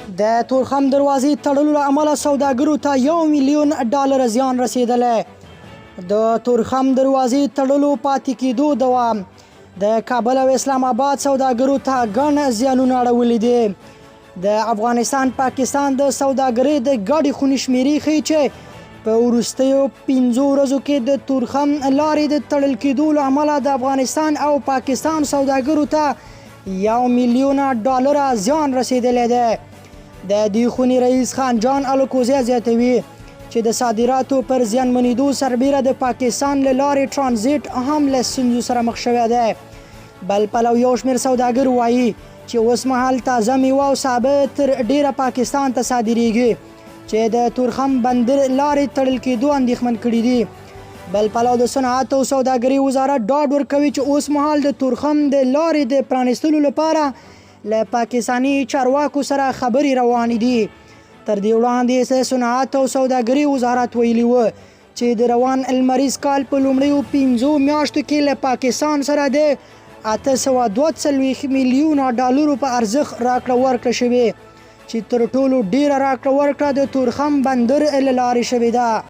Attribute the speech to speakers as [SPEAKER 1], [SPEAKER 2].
[SPEAKER 1] د تورخم دروازې تړلو له امله سوداګرو ته $1 میلیون زیان رسیدلی. د تورخم دروازې تړلو پاتې کېدو دوام د کابل او اسلام آباد سوداګرو ته ګڼ زیانونه اړولي دي. د افغانستان پاکستان د سوداګرۍ د ګډې خونې شمیرې ښیي چې په وروستیو 5 ورځو کې د تورخم لارې د تړل کېدو له امله د افغانستان او پاکستان سوداګرو ته $1 میلیون زیان رسیدلی دی. د دې خونې رئیس خان جان الکوزی زیاتوي چې د صادراتو پر زیانمنېدو سربیره د پاکستان له لارې ټرانزیټ هم له ستونزو سره مخ شوی دی. بل پلو یو شمېر سوداګر وایي چې اوس مهال تازه میوه او سابه تر ډیره پاکستان ته صادریږي چې د تورخم بندر لارې تړل کېدو اندېښمن کړي دي. بل پلو د صنعت او سوداګرۍ وزارت ډاډ ورکوي چې اوس مهال د تورخم د لارې د پرانیستلو لپاره له پاکستاني چارواکو سره خبرې روانې دي. تر دې وړاندې صنعت او سوداګرۍ وزارت ویلي و چې د روان لمریز کال په لومړیو 5 میاشتو کې له پاکستان سره د $842 میلیون په ارزښت راکړه ورکړه شوې چې تر ټولو ډیره راکړه ورکړه د تورخم بندر له لارې شوې ده.